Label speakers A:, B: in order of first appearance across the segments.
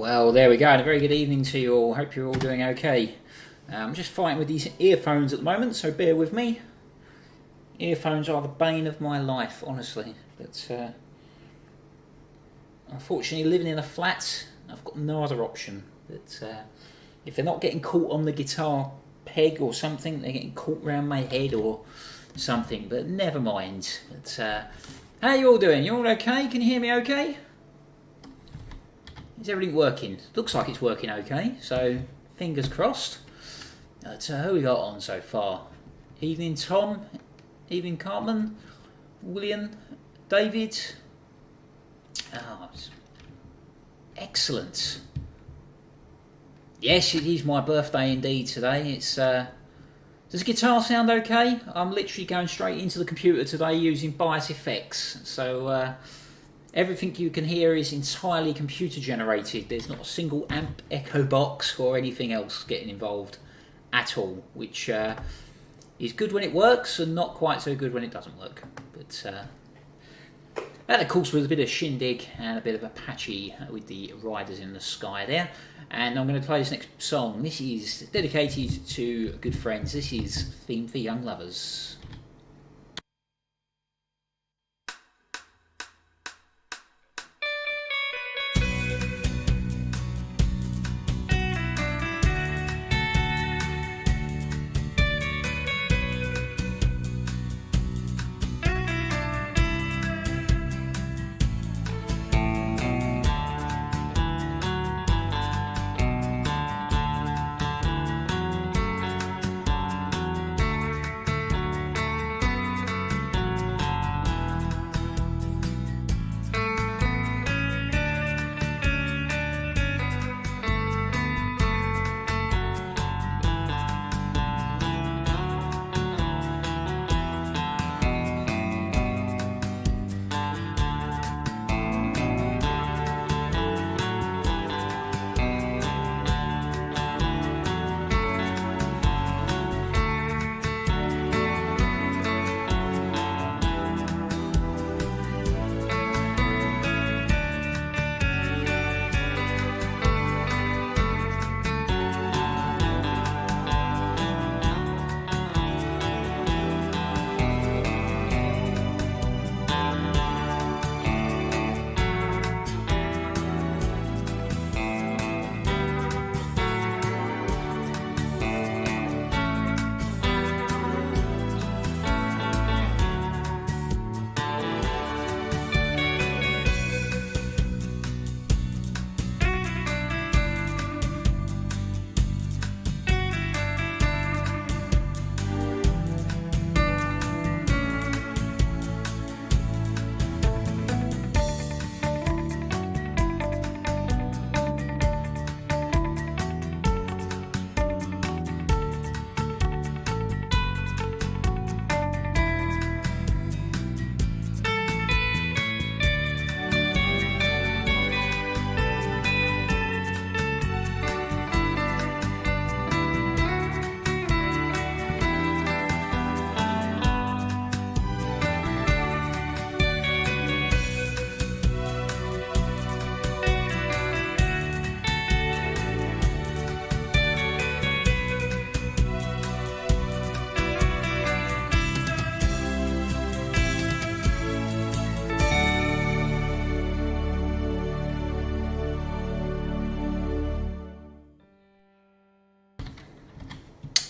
A: Well, there we go, and a very good evening to you all. Hope you're all doing okay. I'm just fighting with these earphones at the moment, so bear with me. Earphones are the bane of my life, honestly. But unfortunately, living in a flat, I've got no other option. But if they're not getting caught on the guitar peg or something, they're getting caught round my head or something. But never mind. But how are you all doing? You all okay? Can you hear me okay? Is everything working? Looks like it's working okay, so fingers crossed. But who we got on so far? Evening Tom, evening Cartman, William, David. Oh, excellent. Yes, it is my birthday indeed today. It's does the guitar sound okay? I'm literally going straight into the computer today using Bias Effects, so everything you can hear is entirely computer generated. There's not a single amp echo box or anything else getting involved at all, which is good when it works and not quite so good when it doesn't work. But that of course was a bit of Shindig and a bit of Apache with the Riders in the Sky there. And I'm going to play this next song. This is dedicated to good friends. This is Theme for Young Lovers.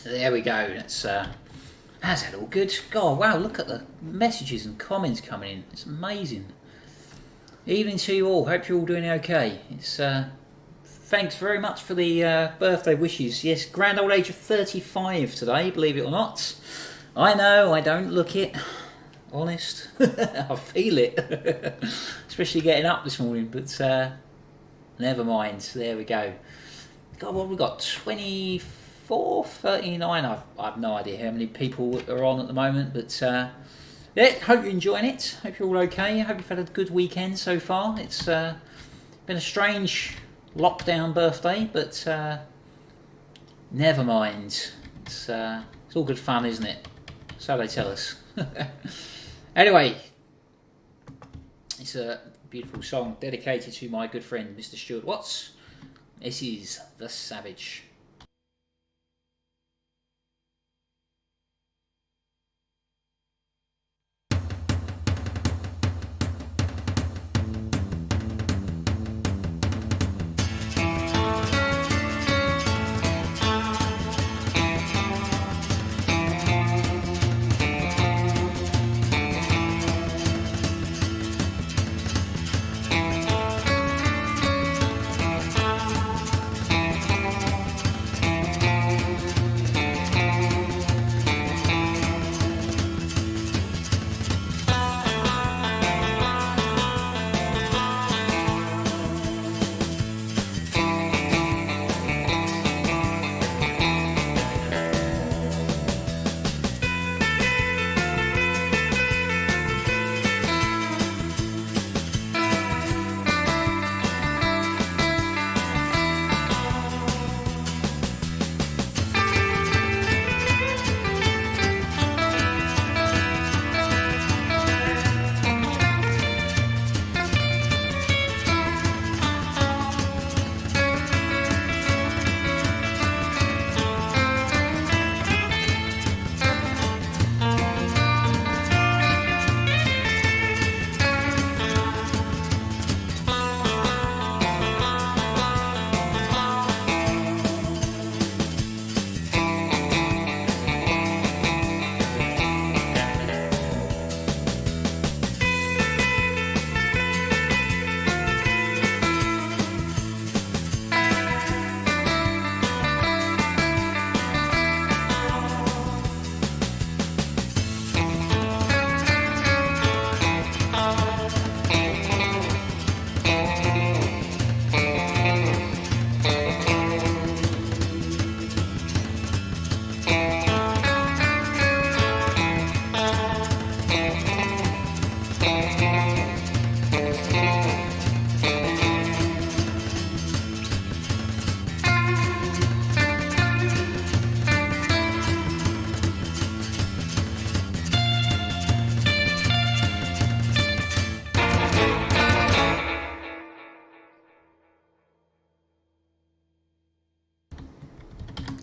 A: There we go. That's that all good? God, wow! Look at the messages and comments coming in. It's amazing. Evening to you all. Hope you're all doing okay. It's thanks very much for the birthday wishes. Yes, grand old age of 35 today. Believe it or not. I know I don't look it. Honest, I feel it. Especially getting up this morning. But never mind. There we go. God, what have we got? 39. I've no idea how many people are on at the moment, but yeah, hope you're enjoying it. Hope you're all okay. Hope you've had a good weekend so far. It's been a strange lockdown birthday, but never mind. It's all good fun, isn't it? So they tell us. Anyway, it's a beautiful song dedicated to my good friend Mr. Stuart Watts. This is The Savage.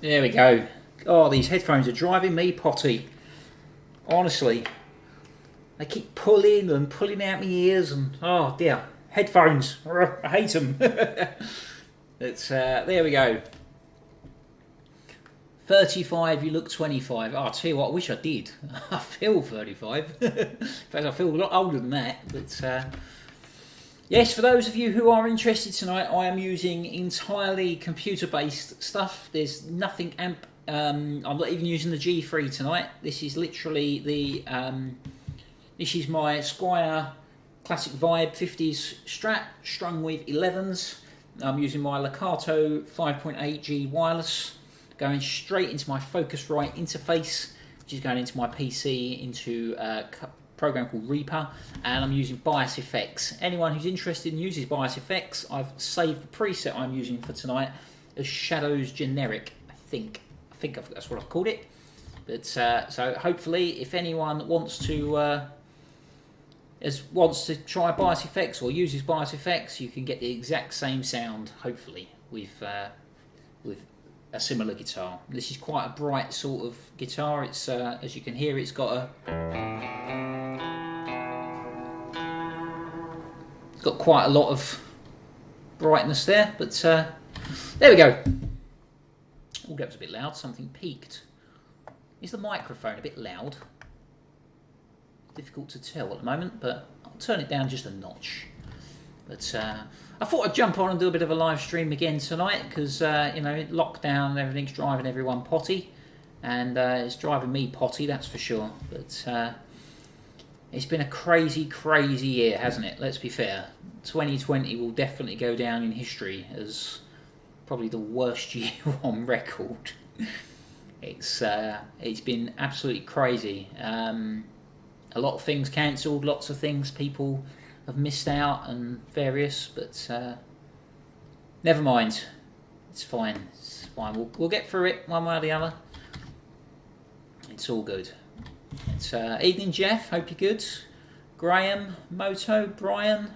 A: There we go. Oh, these headphones are driving me potty. Honestly. They keep pulling and pulling out my ears and oh dear. Headphones. I hate them. There we go. 35, you look 25. Oh, I'll tell you what, I wish I did. I feel 35. In fact, I feel a lot older than that. But yes, for those of you who are interested tonight, I am using entirely computer-based stuff. There's nothing amp. I'm not even using the G3 tonight. This is literally the. This is my Squire Classic Vibe 50s Strat strung with 11s. I'm using my Legato 5.8G wireless, going straight into my Focusrite interface, which is going into my PC into a program called Reaper, and I'm using Bias Effects. Anyone who's interested and uses Bias Effects, I've saved the preset I'm using for tonight as Shadows Generic. I think that's what I've called it. But so hopefully, if anyone wants to try Bias Effects or uses Bias Effects, you can get the exact same sound, hopefully, with a similar guitar. This is quite a bright sort of guitar. It's as you can hear, it's got quite a lot of brightness there. But there we go. Oh, that was a bit loud. Something peaked. Is the microphone a bit loud? Difficult to tell at the moment, but I'll turn it down just a notch. But I thought I'd jump on and do a bit of a live stream again tonight because you know, lockdown and everything's driving everyone potty, and it's driving me potty, that's for sure. But it's been a crazy year, hasn't it? Let's be fair. 2020 will definitely go down in history as probably the worst year on record. It's been absolutely crazy. A lot of things cancelled, lots of things people have missed out and various, but never mind. It's fine. It's fine. We'll get through it one way or the other. It's all good. It's evening, Jeff. Hope you're good. Graham, Moto, Brian.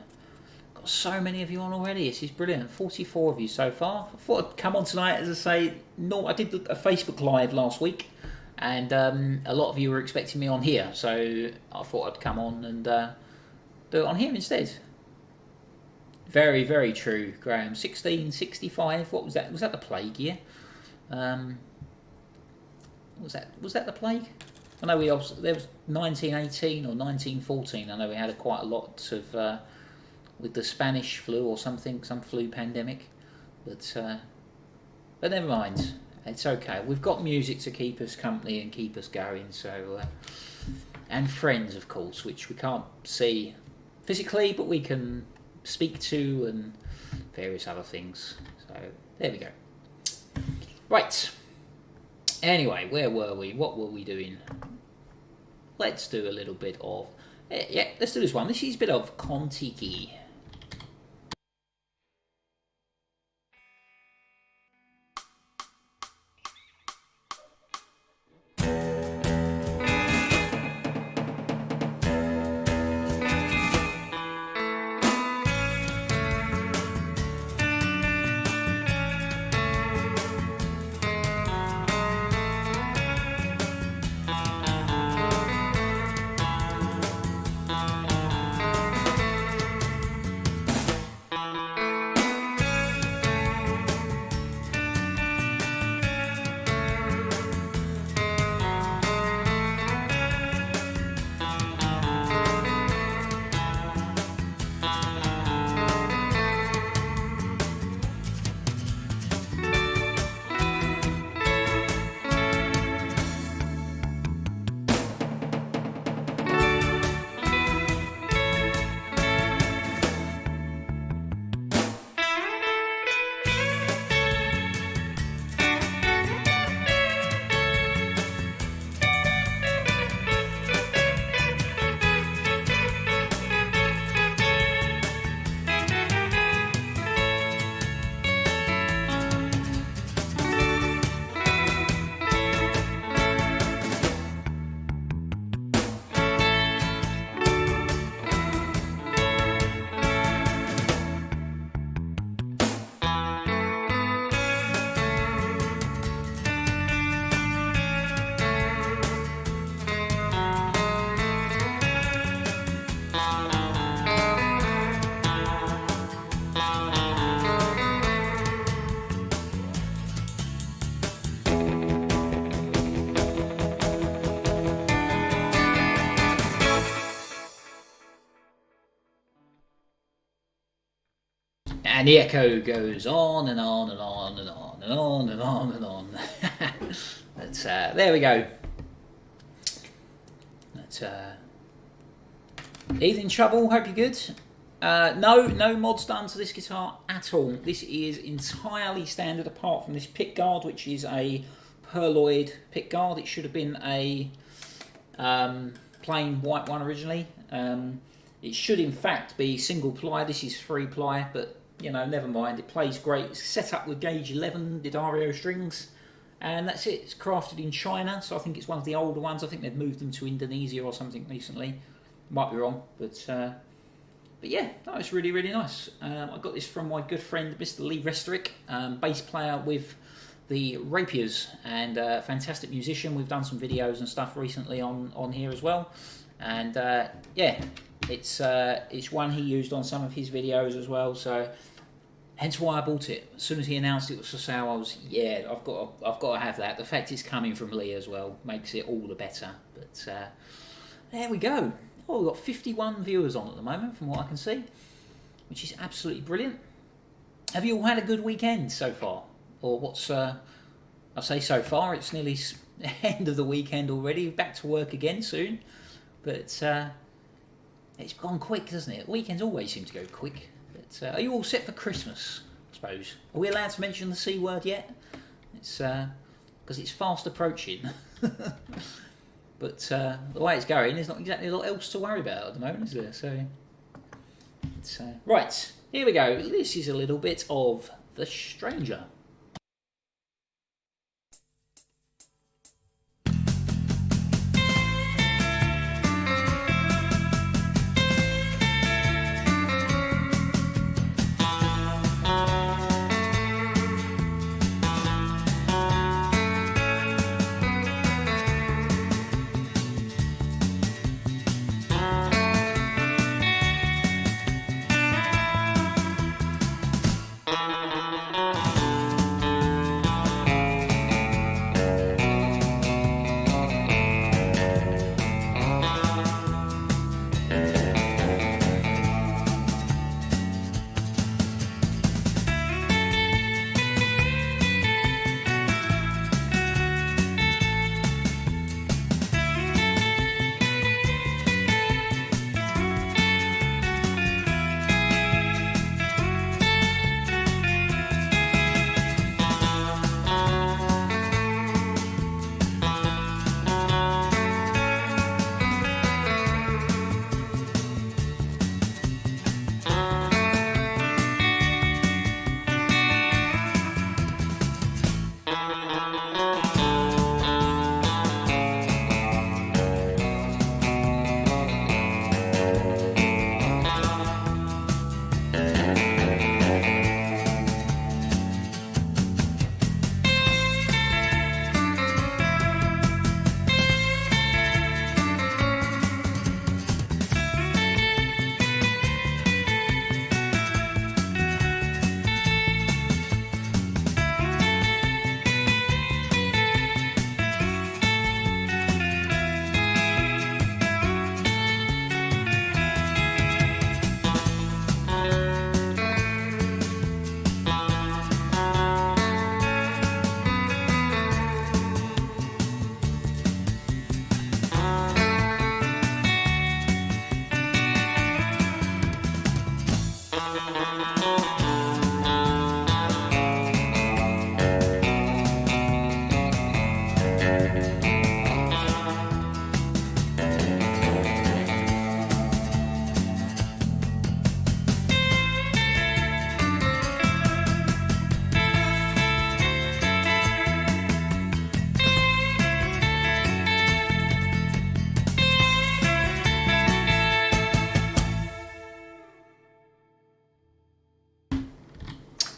A: got so many of you on already. This is brilliant. 44 of you so far. I thought I'd come on tonight, as I say. No, I did a Facebook Live last week, and a lot of you were expecting me on here, so I thought I'd come on and do it on here instead. Very, very true, Graham. 1665. What was that? Was that the plague year? Was that the plague? I know there was 1918 or 1914. I know we had quite a lot of with the Spanish flu or something, some flu pandemic. But never mind. It's okay. We've got music to keep us company and keep us going. So and friends, of course, which we can't see physically, but we can speak to and various other things. So there we go. Right. Anyway, where were we? What were we doing? Let's do a little bit of... yeah, let's do this one. This is a bit of Contiki. And the echo goes on and on and on and on and on and on and on. But there we go. That's Evening Trouble, hope you're good. No mods done to this guitar at all. This is entirely standard apart from this pick guard, which is a perloid pick guard. It should have been a plain white one originally. It should in fact be single ply. This is 3 ply, but you know, never mind. It plays great. It's set up with gauge 11 Didario strings, and that's it. It's crafted in China, so I think it's one of the older ones. I think they've moved them to Indonesia or something recently. Might be wrong, but yeah, that was really, really nice. I got this from my good friend Mr. Lee Resterick, bass player with the Rapiers, and fantastic musician. We've done some videos and stuff recently on here as well, and yeah, it's one he used on some of his videos as well. So hence why I bought it. As soon as he announced it was for sale, I was I've got to have that. The fact it's coming from Lee as well makes it all the better. But there we go. Oh, we've got 51 viewers on at the moment, from what I can see, which is absolutely brilliant. Have you all had a good weekend so far? Or what's, I say so far, it's nearly end of the weekend already, back to work again soon. But it's gone quick, doesn't it? Weekends always seem to go quick. But are you all set for Christmas, I suppose? Are we allowed to mention the C word yet? It's because it's fast approaching. But the way it's going, there's not exactly a lot else to worry about at the moment, is there? So, it's, right, here we go. This is a little bit of The Stranger.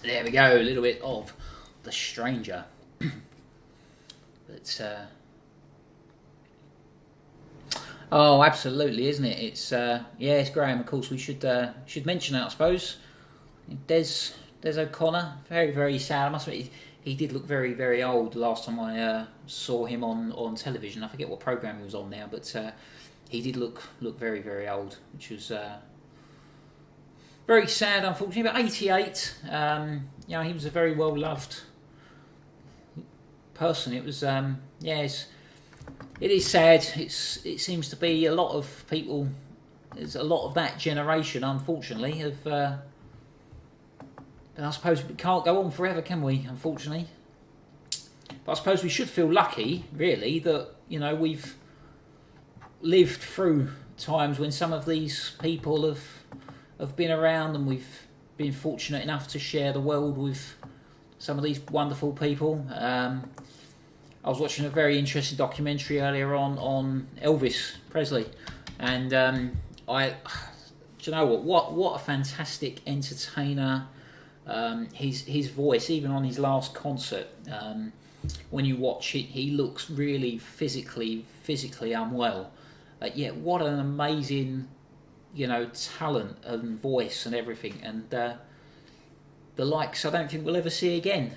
A: There we go, a little bit of The Stranger. But oh, absolutely, isn't it? It's yeah, it's Graham. Of course, we should mention that, I suppose. Des O'Connor, very, very sad. I must admit, he did look very, very old the last time I saw him on television. I forget what program he was on now, but he did look very, very old, which was very sad, unfortunately. But 88, you know, he was a very well loved person. It was yeah, it is sad. It seems to be a lot of people. There's a lot of that generation, unfortunately, of. And I suppose we can't go on forever, can we? Unfortunately, but I suppose we should feel lucky, really, that you know we've lived through times when some of these people have been around, and we've been fortunate enough to share the world with some of these wonderful people. I was watching a very interesting documentary earlier on Elvis Presley, and do you know what a fantastic entertainer. His voice, even on his last concert, when you watch it, he looks really physically unwell. Yet what an amazing, you know, talent and voice and everything, and the likes I don't think we'll ever see again.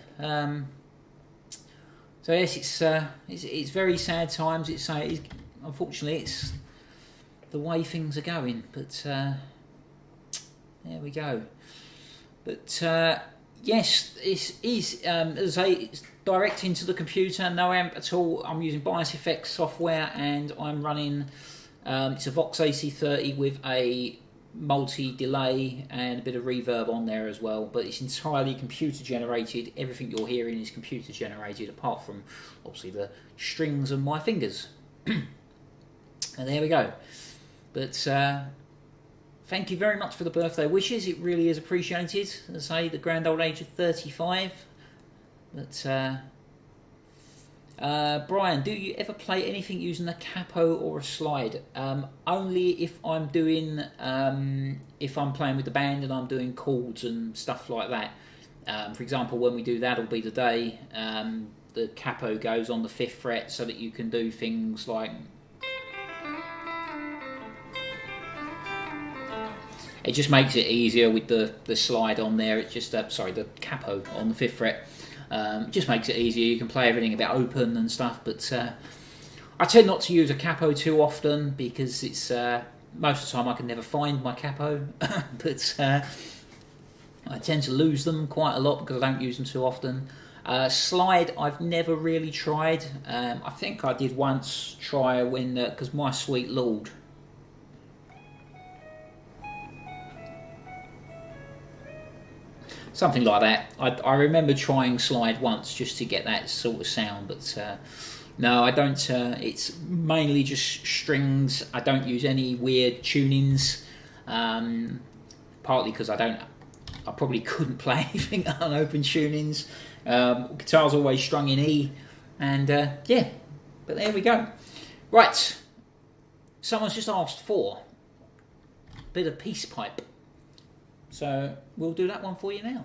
A: So yes, it's very sad times. It's unfortunately it's the way things are going, but there we go. But yes, it is, as I say, it's direct into the computer, no amp at all. I'm using Bias Effects software, and I'm running, it's a Vox AC30 with a multi-delay and a bit of reverb on there as well, but it's entirely computer generated. Everything you're hearing is computer generated, apart from, obviously, the strings and my fingers. And there we go. But thank you very much for the birthday wishes. It really is appreciated. As I say, the grand old age of 35. But Brian, do you ever play anything using a capo or a slide? Only if I'm doing, if I'm playing with the band and I'm doing chords and stuff like that. For example, when we do That'll Be the Day, the capo goes on the 5th fret so that you can do things like it just makes it easier with the slide on there. It just sorry, the capo on the 5th fret. It just makes it easier. You can play everything a bit open and stuff, but I tend not to use a capo too often because it's most of the time I can never find my capo, but I tend to lose them quite a lot because I don't use them too often. Slide I've never really tried. I think I did once try when, because My Sweet Lord. Something like that. I remember trying slide once just to get that sort of sound, but no, I don't. It's mainly just strings. I don't use any weird tunings, partly because I probably couldn't play anything on open tunings. Guitar's always strung in E, and yeah, but there we go. Right, someone's just asked for a bit of peace pipe, so we'll do that one for you now.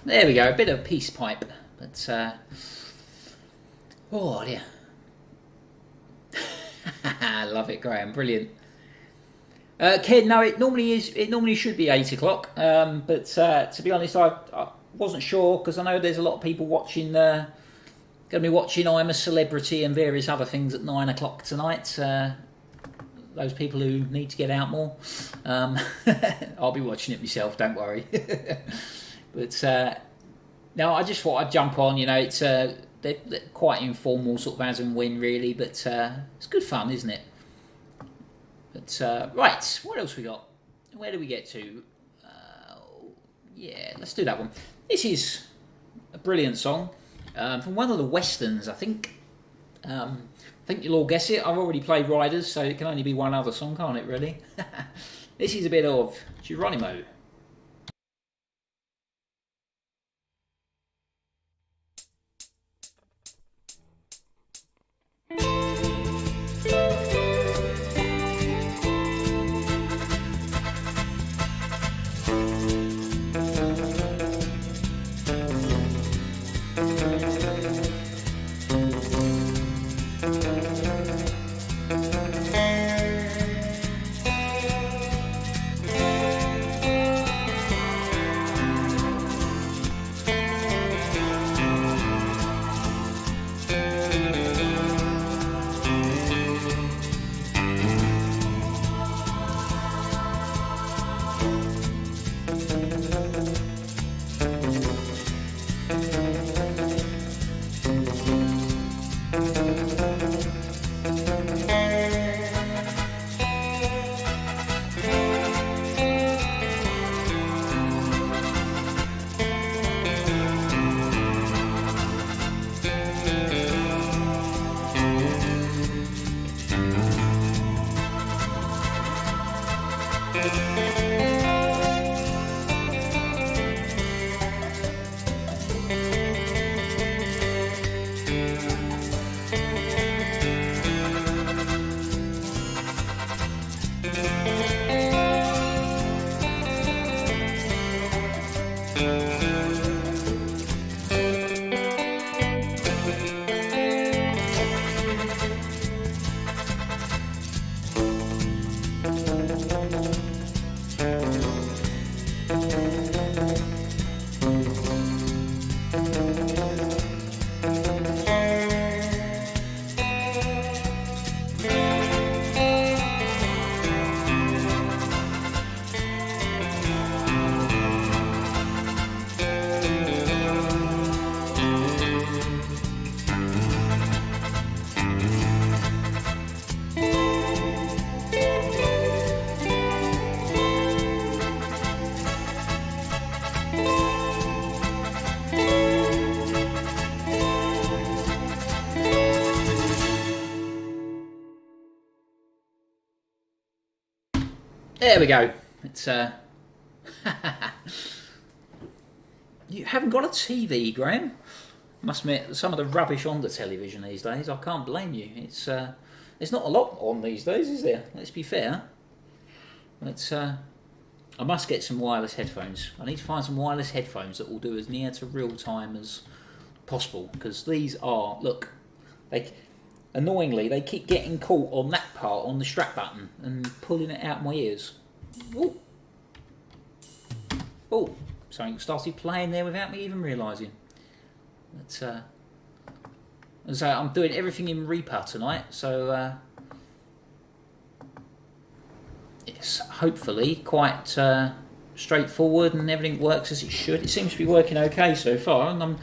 A: There we go, a bit of peace pipe, but oh dear. I love it, Graham, brilliant. Ken, no, it normally should be 8 o'clock, but to be honest, I wasn't sure because I know there's a lot of people watching, going to be watching I'm a Celebrity and various other things at 9 o'clock tonight. Those people who need to get out more. I'll be watching it myself, don't worry. But no, I just thought I'd jump on. You know, it's they're quite informal, sort of as and when, really. But it's good fun, isn't it? But right, what else we got? Where do we get to? Yeah, let's do that one. This is a brilliant song from one of the westerns, I think. I think you'll all guess it. I've already played Riders, so it can only be one other song, can't it, really? This is a bit of Geronimo. There we go. It's you haven't got a TV, Graham? Must admit, some of the rubbish on the television these days, I can't blame you. It's there's not a lot on these days, is there? Let's be fair. But I must get some wireless headphones. I need to find some wireless headphones that will do as near to real time as possible, because these are, look, annoyingly, they keep getting caught on that part, on the strap button, and pulling it out of my ears. Ooh. Oh, something started playing there without me even realising. But, so I'm doing everything in Reaper tonight, so it's hopefully quite straightforward and everything works as it should. It seems to be working okay so far, and I'm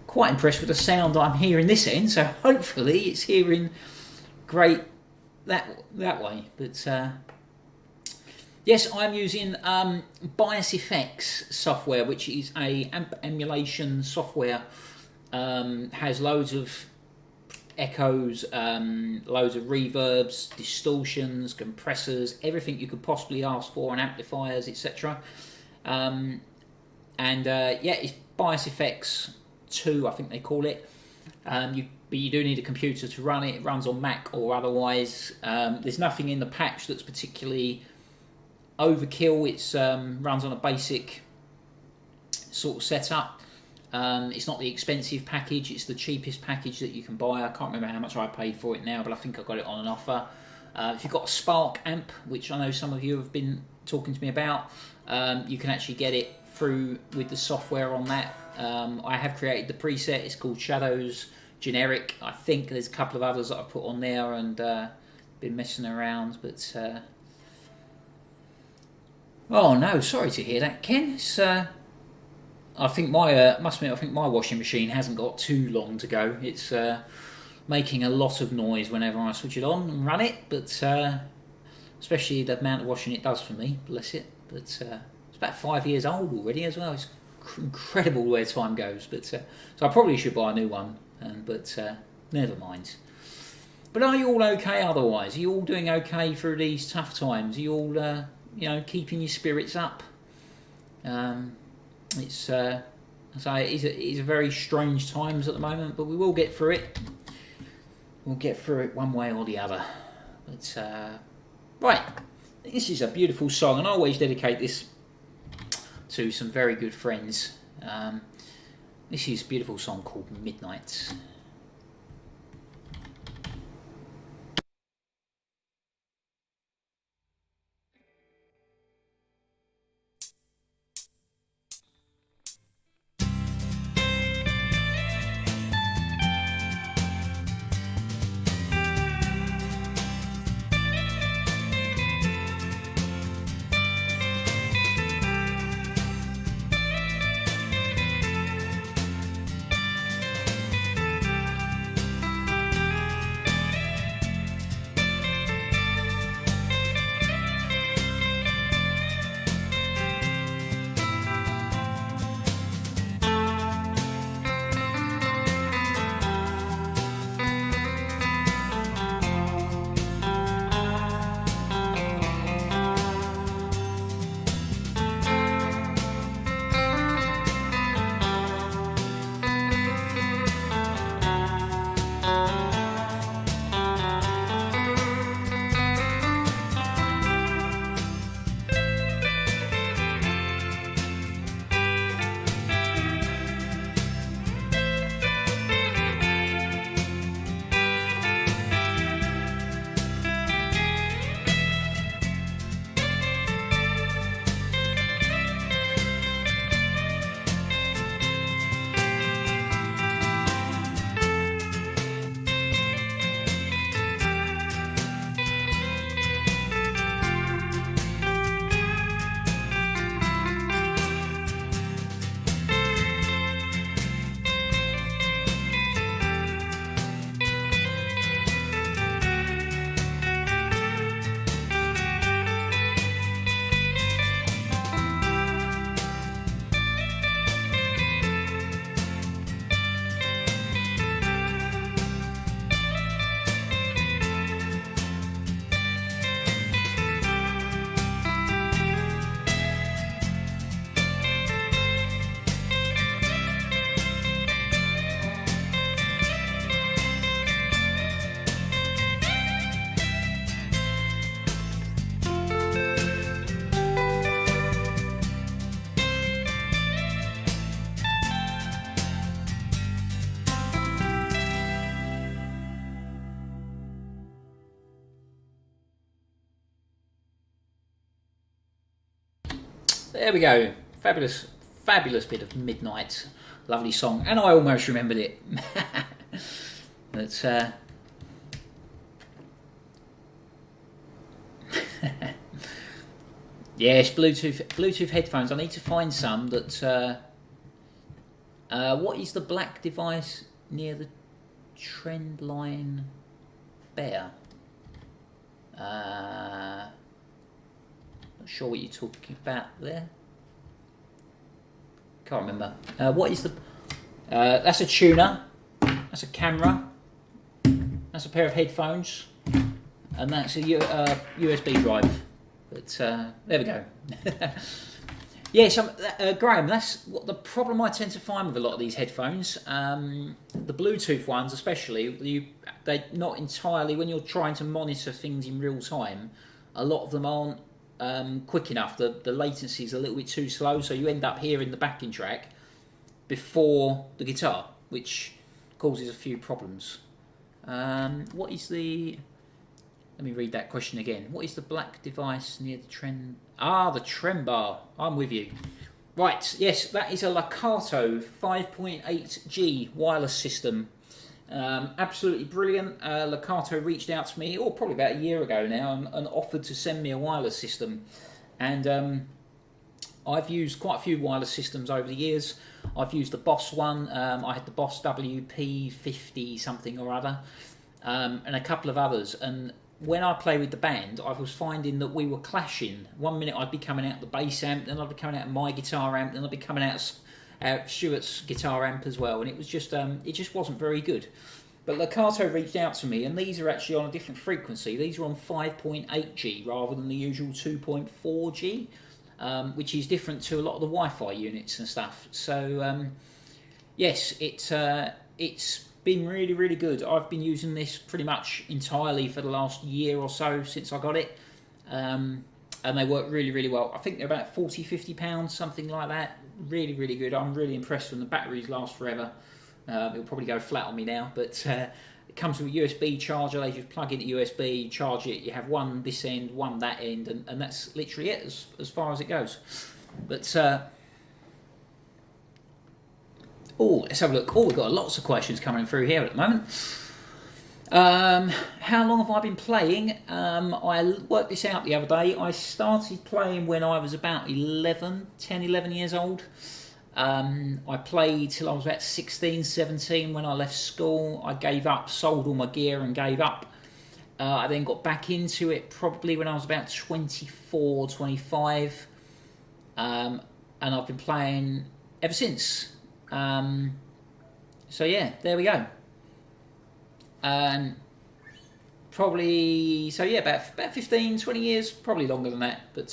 A: quite impressed with the sound I'm hearing this end, so hopefully it's hearing great that way. But yes, I'm using Bias Effects software, which is a amp emulation software. Has loads of echoes, loads of reverbs, distortions, compressors, everything you could possibly ask for, and amplifiers, etc. Yeah, it's Bias Effects 2, I think they call it. But you do need a computer to run it. It runs on Mac or otherwise. There's nothing in the patch that's particularly overkill. It's runs on a basic sort of setup. It's not the expensive package, it's the cheapest package that you can buy. I can't remember how much I paid for it now, but I think I got it on an offer. If you've got a Spark amp, which I know some of you have been talking to me about, you can actually get it through with the software on that. I have created the preset, it's called Shadows Generic. I think there's a couple of others that I've put on there and been messing around, but oh no, sorry to hear that, Ken. It's I think my must admit, I think my washing machine hasn't got too long to go. It's making a lot of noise whenever I switch it on and run it, but especially the amount of washing it does for me, bless it. But it's about 5 years old already as well. It's incredible where time goes. But so I probably should buy a new one. But never mind. But are you all okay otherwise? Are you all doing okay through these tough times? Are you all keeping your spirits up? It's it is a very strange times at the moment, but we will get through it. We'll get through it one way or the other. But right, this is a beautiful song, and I always dedicate this to some very good friends. This is a beautiful song called Midnight. There we go. Fabulous, fabulous bit of Midnight. Lovely song. And I almost remembered it. But, yes, Bluetooth headphones. I need to find some that... what is the black device near the trend line bear? Not sure what you're talking about there. Can't remember. What is the... that's a tuner. That's a camera. That's a pair of headphones. And that's a USB drive. But there we go. Yes, Graham, that's what the problem I tend to find with a lot of these headphones. The Bluetooth ones especially, they're not entirely, when you're trying to monitor things in real time, a lot of them aren't quick enough. The latency is a little bit too slow, so you end up hearing the backing track before the guitar, which causes a few problems. What is the... Let me read that question again. What is the black device near the trend... Ah, the trem bar. I'm with you. Right, yes, that is a Lakato 5.8G wireless system. Absolutely brilliant. Lakato reached out to me, probably about a year ago now, and offered to send me a wireless system. And I've used quite a few wireless systems over the years. I've used the Boss one. I had the Boss WP50 something or other, and a couple of others. And when I play with the band, I was finding that we were clashing. One minute I'd be coming out the bass amp, then I'd be coming out my guitar amp, then I'd be coming out Stuart's guitar amp as well, and it was just it just wasn't very good. But Lakato reached out to me, and these are actually on a different frequency. These are on 5.8G rather than the usual 2.4G, which is different to a lot of the Wi-Fi units and stuff. So yes, it's been really, really good. I've been using this pretty much entirely for the last year or so since I got it, and they work really, really well. I think they're about £40-50, something like that. Really, really good. I'm really impressed when the batteries last forever. It'll probably go flat on me now, but it comes with a USB charger. They just plug into USB, charge it. You have one this end, one that end, and that's literally it as far as it goes. But let's have a look. We've got lots of questions coming through here at the moment. How long have I been playing? I worked this out the other day. I started playing when I was about 10, 11 years old. I played till I was about 16, 17 when I left school. I gave up, sold all my gear and gave up. I then got back into it probably when I was about 24, 25. And I've been playing ever since. So yeah, there we go. Probably, so yeah, about 15, 20 years, probably longer than that. But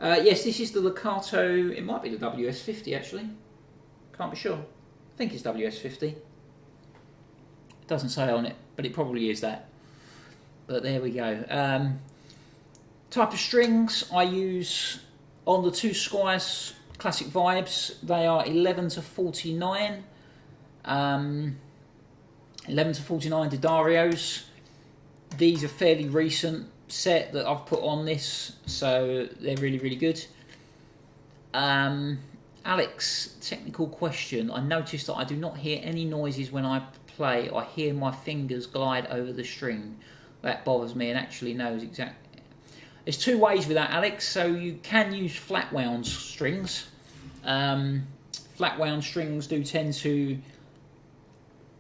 A: yes, this is the Lakato. It might be the WS50 actually. Can't be sure. I think it's WS50. It doesn't say on it, but it probably is that. But there we go. Type of strings I use on the two Squiers Classic Vibes. They are 11 to 49. 11 to 49 Didarios. These are fairly recent set that I've put on this, so they're really, really good. Alex, technical question. I noticed that I do not hear any noises when I play. I hear my fingers glide over the string. That bothers me and actually knows exactly. There's two ways with that, Alex. So you can use flat wound strings. Flat wound strings do tend to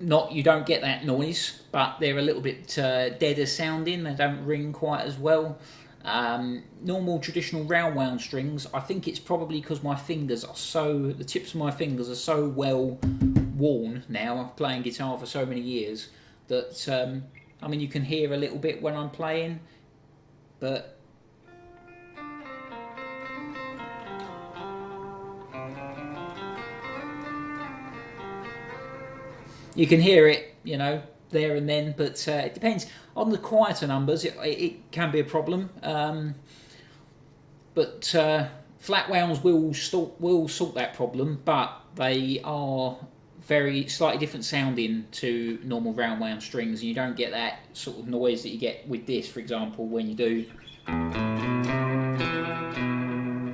A: you don't get that noise, but they're a little bit deader sounding. They don't ring quite as well. Normal traditional round wound strings, I think it's probably because my fingers are the tips of my fingers are so well worn now. I've playing guitar for so many years that I mean, you can hear a little bit when I'm playing, but you can hear it, you know, there and then, but it depends. On the quieter numbers, it can be a problem. But flat wounds will sort that problem, but they are slightly different sounding to normal round wound strings, and you don't get that sort of noise that you get with this, for example, when you do.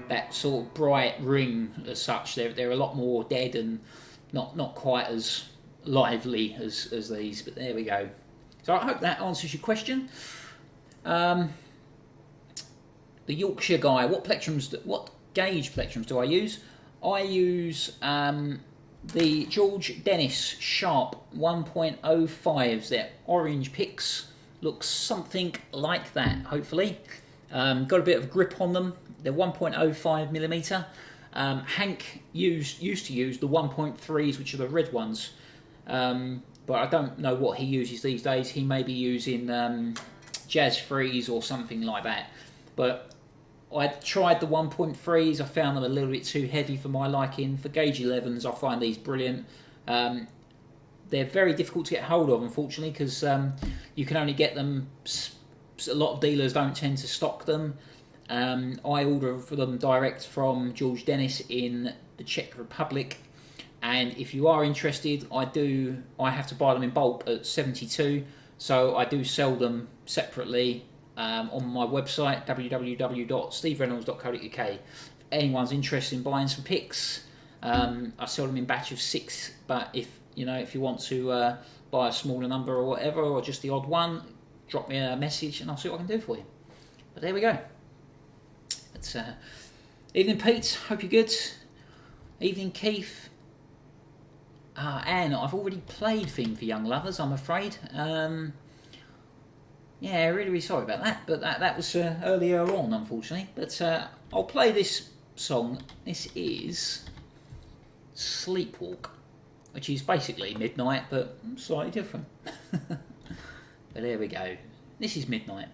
A: that sort of bright ring as such. They're a lot more dead and not quite as lively as these, but there we go. So I hope that answers your question. The Yorkshire guy, what gauge plectrums do I use? I use the George Dennis Sharp 1.05s. They're orange picks. Looks something like that, hopefully. Got a bit of grip on them. They're 1.05mm. Hank used to use the 1.3s, which are the red ones. But I don't know what he uses these days. He may be using Jazz Freeze or something like that. But I tried the 1.3s. I found them a little bit too heavy for my liking. For gauge 11s, I find these brilliant. They're very difficult to get hold of, unfortunately, because you can only get them. A lot of dealers don't tend to stock them. I order for them direct from George Dennis in the Czech Republic, and if you are interested, I have to buy them in bulk at 72, so I do sell them separately on my website www.stevereynolds.co.uk. If anyone's interested in buying some picks, I sell them in batch of 6, but if you want to buy a smaller number or whatever, or just the odd one, drop me a message and I'll see what I can do for you. But there we go. It's evening, Pete. Hope you're good. Evening, Keith. Anne, I've already played Theme for Young Lovers, I'm afraid. Yeah, really sorry about that. But that was earlier on, unfortunately. But I'll play this song. This is Sleepwalk, which is basically Midnight, but slightly different. But there we go. This is Midnight.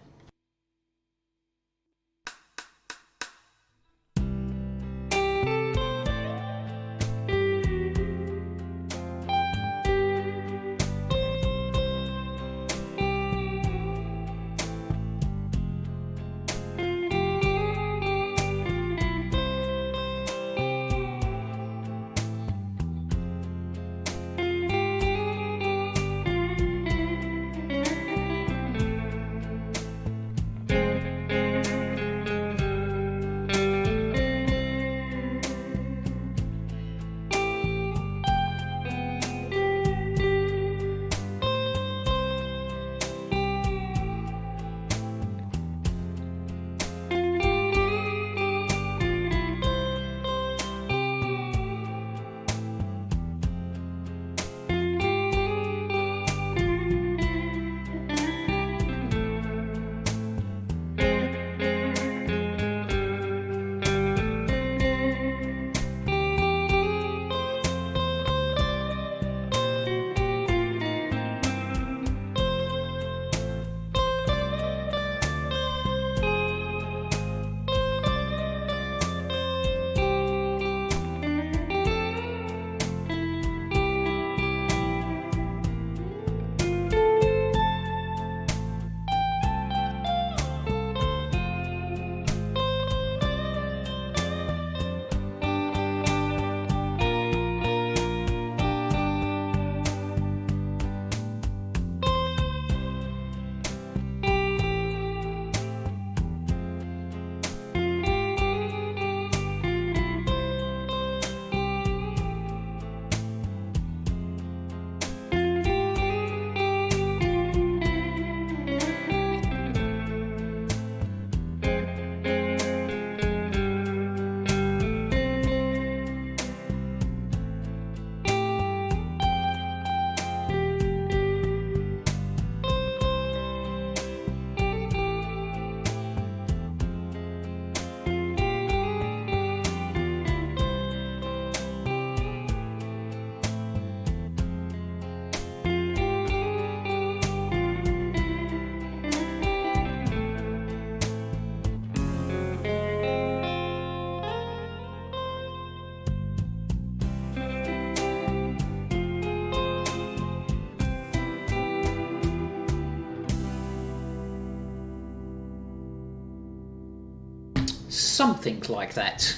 A: Something like that.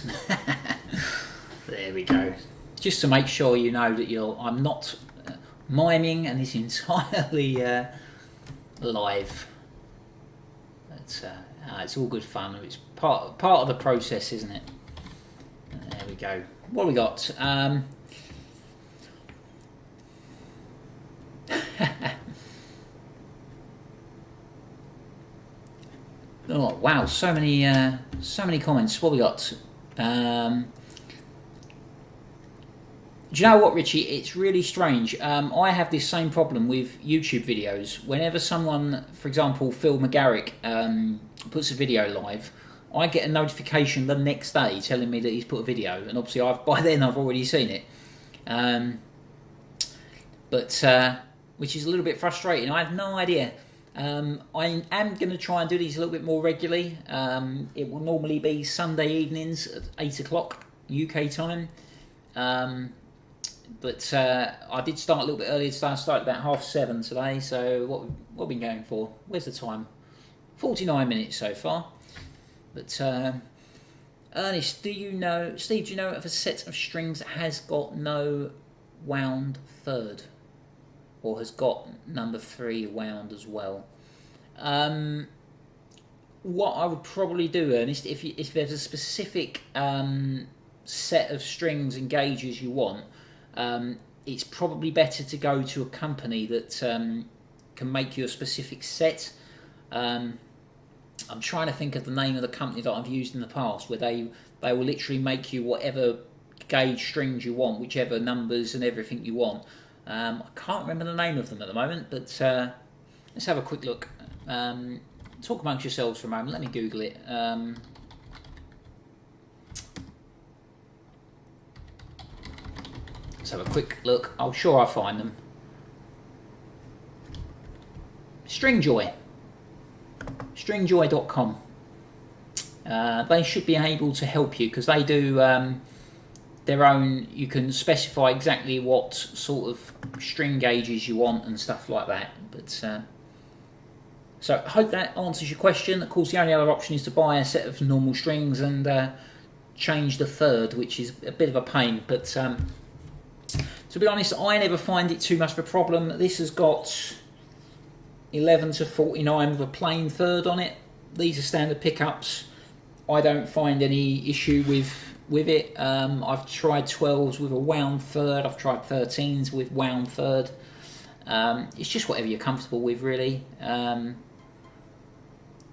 A: There we go. Just to make sure you know that I'm not miming and it's entirely live. It's all good fun. It's part of the process, isn't it? There we go. What have we got? Oh wow, so many comments. What have we got? Do you know what, Richie? It's really strange. I have this same problem with YouTube videos. Whenever someone, for example, Phil McGarrick, puts a video live, I get a notification the next day telling me that he's put a video, and obviously by then I've already seen it. Which is a little bit frustrating. I have no idea. I am going to try and do these a little bit more regularly. It will normally be Sunday evenings at 8 o'clock UK time. But I did start a little bit earlier today. I started about 7:30 today. So what have we been going for? Where's the time? 49 minutes so far. But Ernest, Steve, do you know of a set of strings that has got no wound third? Or has got number 3 wound as well? What I would probably do, Ernest, if there's a specific set of strings and gauges you want, it's probably better to go to a company that can make you a specific set. I'm trying to think of the name of the company that I've used in the past, where they will literally make you whatever gauge strings you want, whichever numbers and everything you want. I can't remember the name of them at the moment, but let's have a quick look. Talk amongst yourselves for a moment. Let me Google it. Let's have a quick look. I'm sure I'll find them. Stringjoy. Stringjoy.com. They should be able to help you because they do their own. You can specify exactly what sort of string gauges you want and stuff like that. But so I hope that answers your question. Of course, the only other option is to buy a set of normal strings and change the third, which is a bit of a pain. But to be honest, I never find it too much of a problem. This has got 11 to 49 with a plain third on it. These are standard pickups. I don't find any issue with it. I've tried 12s with a wound third. I've tried 13s with wound third. It's just whatever you're comfortable with, really.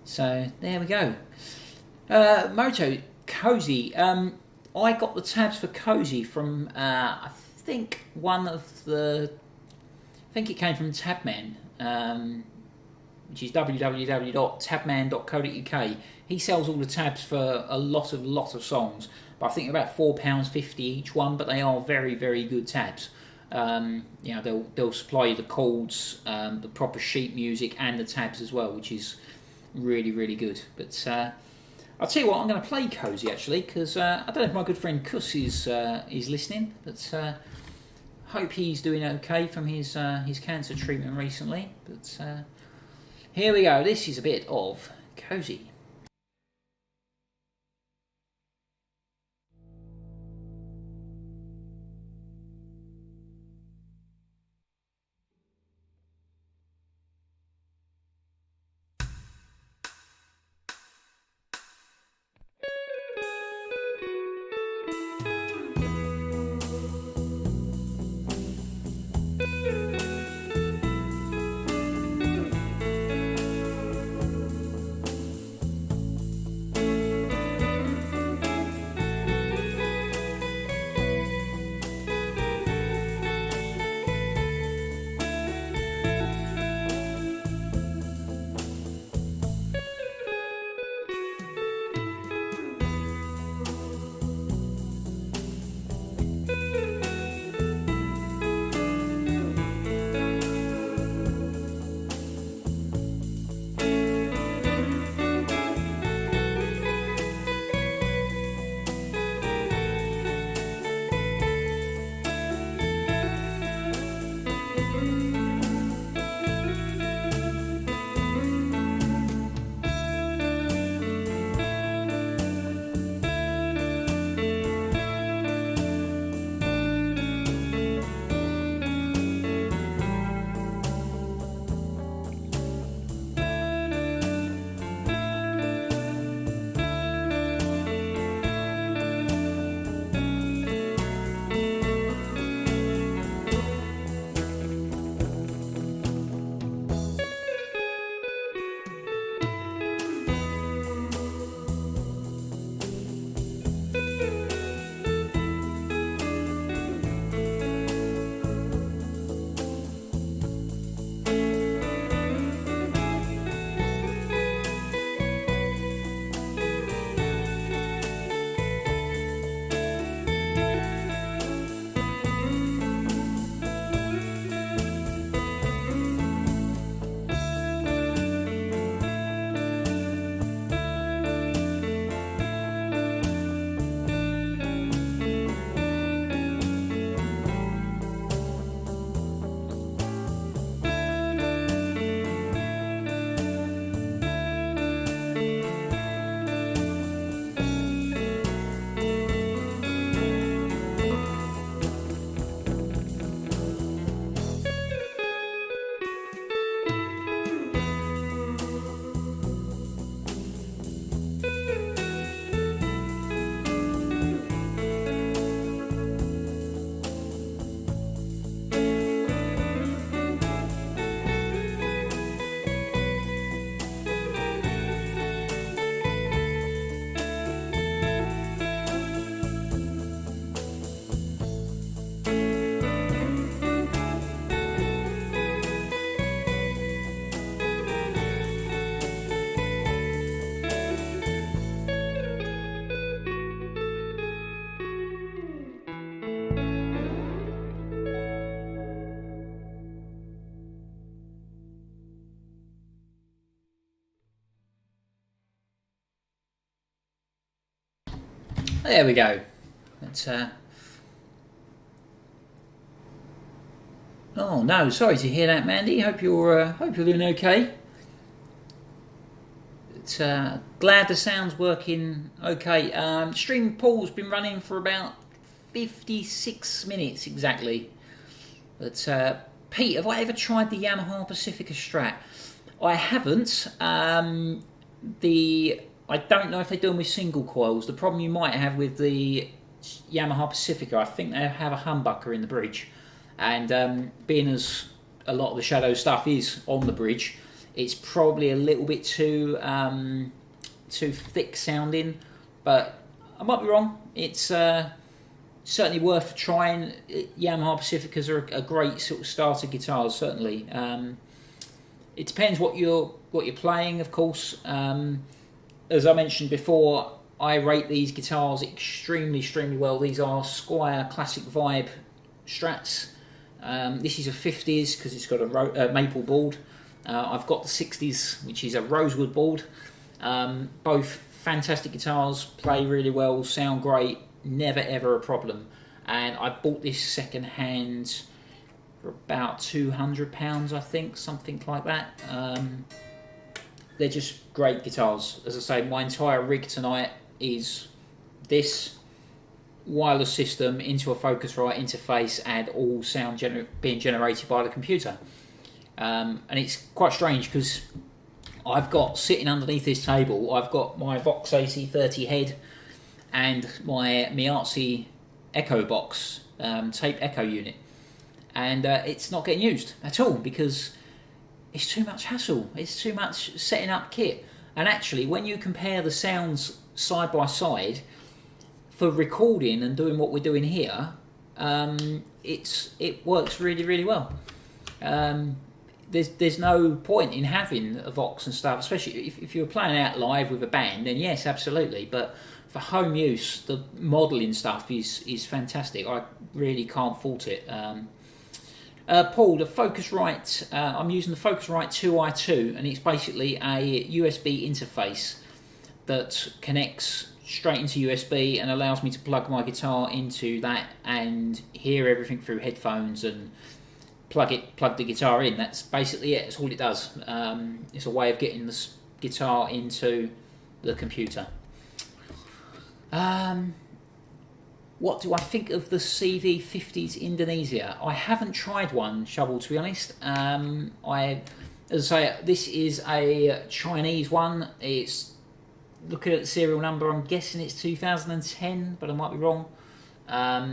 A: So there we go. Moto Cozy. I got the tabs for Cozy from I think it came from Tabman, which is www.tabman.co.uk. He sells all the tabs for a lot of songs, but I think about £4.50 each one. But they are very, very good tabs. They'll supply you the chords, the proper sheet music, and the tabs as well, which is really, really good. But I'll tell you what, I'm going to play Cozy actually, because I don't know if my good friend Kuss is listening, but hope he's doing okay from his cancer treatment recently. But here we go. This is a bit of Cozy. There we go. That's, oh no, sorry to hear that, Mandy. Hope you're doing okay. It's, glad the sound's working okay. Stream Paul's been running for about 56 minutes exactly. But Pete, have I ever tried the Yamaha Pacifica Strat? I haven't. I don't know if they do them with single coils. The problem you might have with the Yamaha Pacifica, I think they have a humbucker in the bridge, and being as a lot of the Shadow stuff is on the bridge, it's probably a little bit too thick sounding. But I might be wrong. It's certainly worth trying. Yamaha Pacificas are a great sort of starter guitars. Certainly, it depends what you're playing, of course. As I mentioned before, I rate these guitars extremely well. These are Squier Classic Vibe Strats. This is a 50s because it's got a maple board. I've got the 60s, which is a rosewood board. Both fantastic guitars, play really well, sound great, never ever a problem. And I bought this second hand for about £200, I think, something like that. They're just great guitars. As I say, my entire rig tonight is this wireless system into a Focusrite interface and all sound being generated by the computer. And it's quite strange because I've got, sitting underneath this table, I've got my Vox AC30 head and my Miazzi Echo Box tape echo unit, and it's not getting used at all because it's too much hassle. It's too much setting up kit. And actually, when you compare the sounds side by side for recording and doing what we're doing here, it works really well. There's no point in having a Vox and stuff, especially if you're playing out live with a band, then yes, absolutely. But for home use, the modelling stuff is fantastic. I really can't fault it. Paul, the Focusrite, I'm using the Focusrite 2i2, and it's basically a USB interface that connects straight into USB and allows me to plug my guitar into that and hear everything through headphones and plug the guitar in. That's basically it. That's all it does. It's a way of getting the guitar into the computer. What do I think of the CV50s Indonesia? I haven't tried one, Shovel, to be honest. As I say, this is a Chinese one. It's, looking at the serial number, I'm guessing it's 2010, but I might be wrong. Yeah,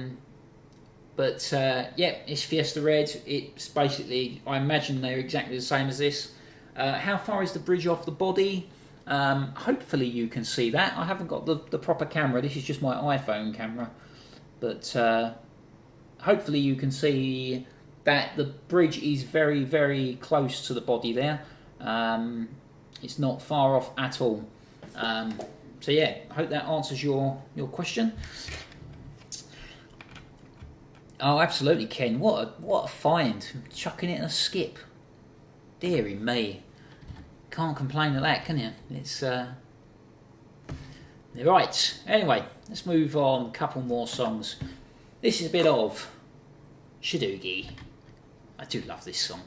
A: it's Fiesta Red. It's basically, I imagine they're exactly the same as this. How far is the bridge off the body? Hopefully you can see that. I haven't got the proper camera. This is just my iPhone camera. But hopefully you can see that the bridge is very close to the body there. It's not far off at all. So yeah, I hope that answers your question. Oh, absolutely, Ken. What a find. Chucking it in a skip. Deary me. Can't complain of that, can you? It's right. Anyway, let's move on. A couple more songs. This is a bit of Shadoogie. I do love this song.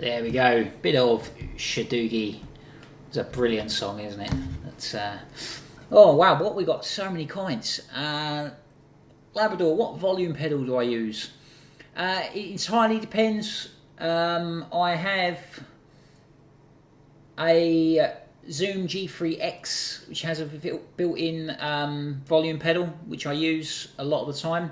A: There we go. Bit of Shadoogie. It's a brilliant song, isn't it? That's, oh wow, what we got? So many comments. Labrador, what volume pedal do I use? It entirely depends. I have a Zoom G3X, which has a built-in volume pedal, which I use a lot of the time.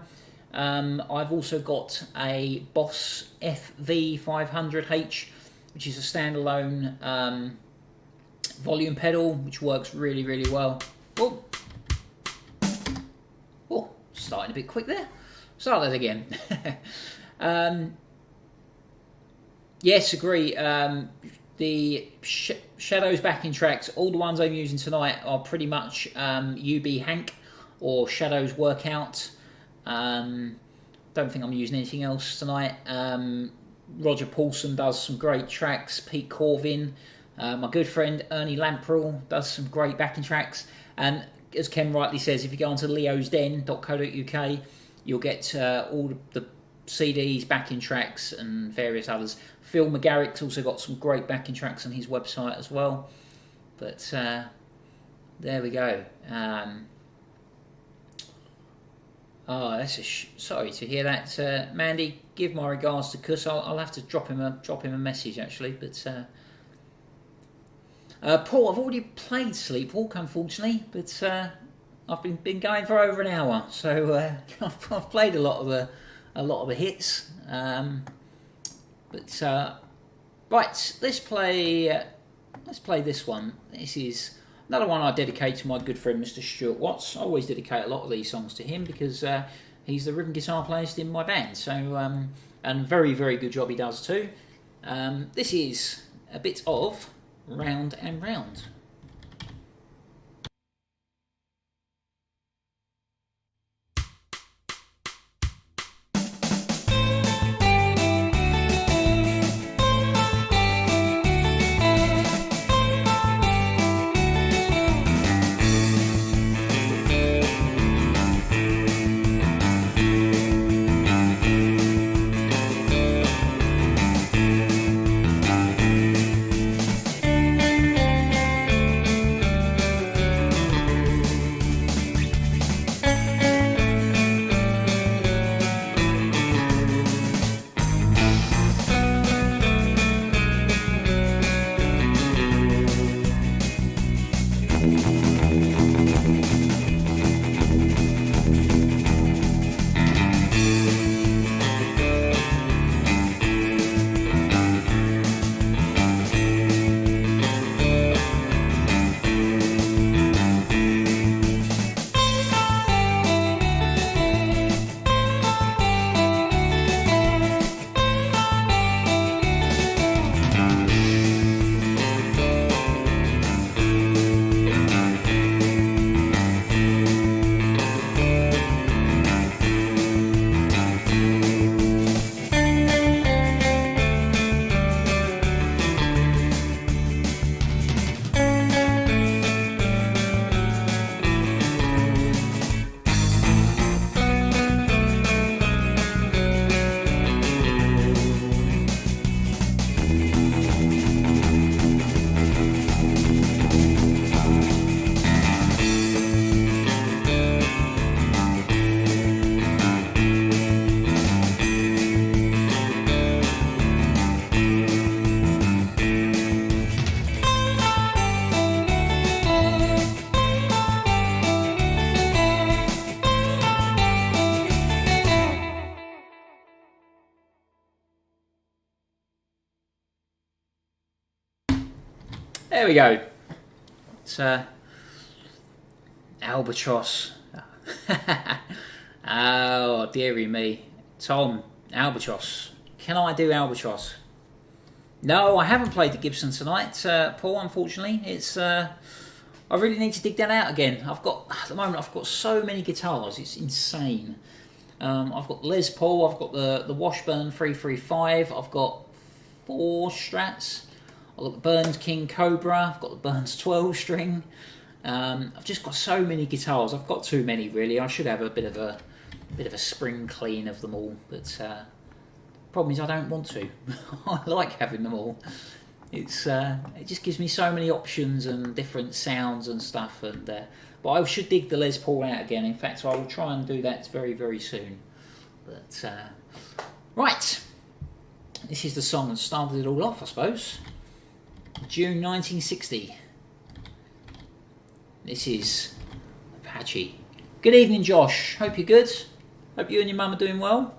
A: I've also got a Boss FV500H, which is a standalone volume pedal, which works really, really well. Oh, starting a bit quick there. Start that again. Yes, agree. The Shadows backing tracks, all the ones I'm using tonight are pretty much UB Hank or Shadows Workout. Don't think I'm using anything else tonight. Roger Paulson does some great tracks. Pete Corvin, my good friend Ernie Lamprell does some great backing tracks. And as Ken rightly says, if you go onto leosden.co.uk, you'll get all the CDs, backing tracks, and various others. Phil McGarrick's also got some great backing tracks on his website as well. But there we go. Oh, that's sorry to hear that, Mandy. Give my regards to Kuss. I'll have to drop him a message actually. But Paul, I've already played Sleepwalk, unfortunately, but I've been going for over an hour, so I've played a lot of the hits. Right, let's play this one. This is another one I dedicate to my good friend Mr. Stuart Watts. I always dedicate a lot of these songs to him because he's the rhythm guitar playerist in my band. So and very, very good job he does too. This is a bit of Round and Round. There we go. It's Albatross. Oh, dearie me. Tom, Albatross. Can I do Albatross? No, I haven't played the Gibson tonight, Paul, unfortunately. It's I really need to dig that out again. At the moment, I've got so many guitars, it's insane. I've got Les Paul, I've got the Washburn 335, I've got 4 Strats. I've got the Burns King Cobra, I've got the Burns 12 string. I've just got so many guitars. I've got too many really. I should have a bit of a spring clean of them all. But Problem is, I don't want to. I like having them all. It's it just gives me so many options and different sounds and stuff. And but I should dig the Les Paul out again. In fact, I will try and do that very, very soon. But right, this is the song that started it all off, I suppose. June 1960. This is Apache. Good evening, Josh. Hope you're good. Hope you and your mum are doing well.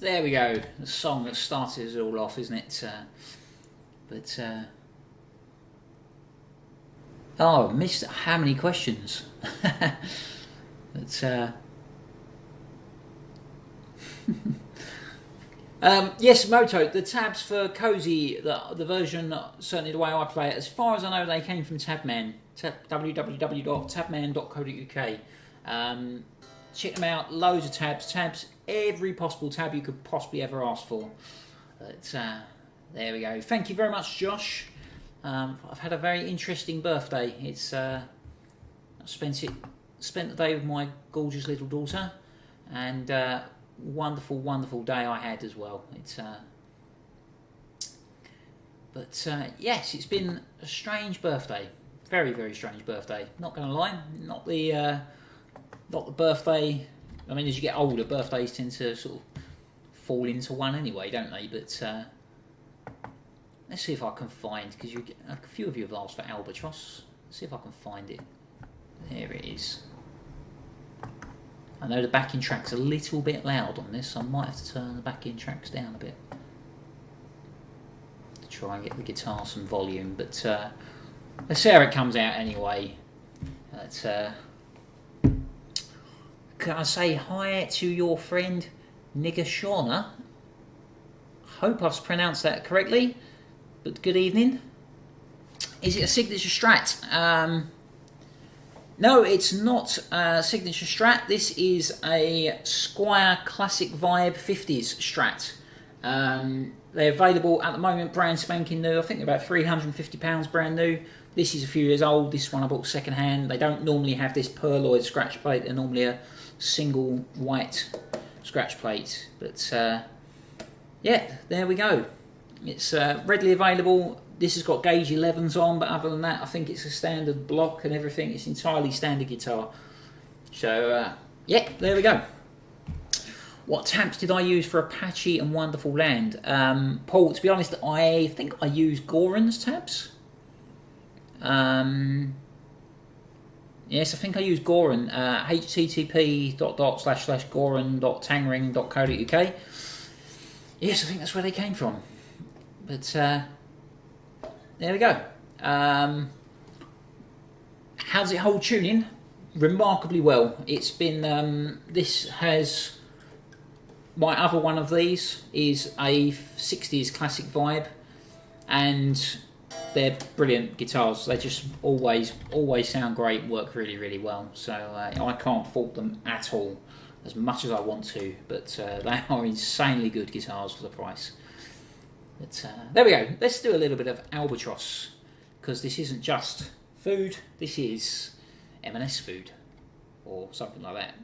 A: There we go, the song that started it all off, isn't it? Oh, missed how many questions? Yes, Moto, the tabs for Cozy, the version, certainly the way I play it, as far as I know, they came from Tabman, www.tabman.co.uk. Check them out, loads of tabs, every possible tab you could possibly ever ask for. But there we go. Thank you very much, Josh. I've had a very interesting birthday. It's I spent the day with my gorgeous little daughter, and wonderful, wonderful day I had as well. Yes, it's been a strange birthday, very, very strange birthday. Not going to lie, not the birthday. I mean, as you get older, birthdays tend to sort of fall into one anyway, don't they? But let's see if I can find, because a few of you have asked for Albatross. Let's see if I can find it. There it is. I know the backing track's a little bit loud on this, so I might have to turn the backing tracks down a bit to try and get the guitar some volume. But let's see how it comes out anyway. But can I say hi to your friend Nigger Shauna? Hope I've pronounced that correctly. But good evening. Is it a signature strat? No, it's not a signature strat. This is a Squire Classic Vibe 50s strat. They're available at the moment, brand spanking new. I think they're about £350 brand new. This is a few years old. This one I bought second hand. They don't normally have this pearloid scratch plate. They're normally a single white scratch plate. But yeah, there we go. It's readily available. This has got gauge 11s on, but other than that, I think it's a standard block and everything. It's entirely standard guitar. So yeah, there we go. What tabs did I use for Apache and Wonderful Land? Paul, to be honest, I think I used Goran's tabs. Yes, I think I used Goran. http://goran.tangring.co.uk. Yes, I think that's where they came from. But there we go. How does it hold tuning? Remarkably well. It's been this has my other one of these is a 60s classic vibe, and they're brilliant guitars. They just always sound great, work really well. So I can't fault them at all, as much as I want to. But they are insanely good guitars for the price. But there we go. Let's do a little bit of Albatross, because this isn't just food. This is M&S food, or something like that.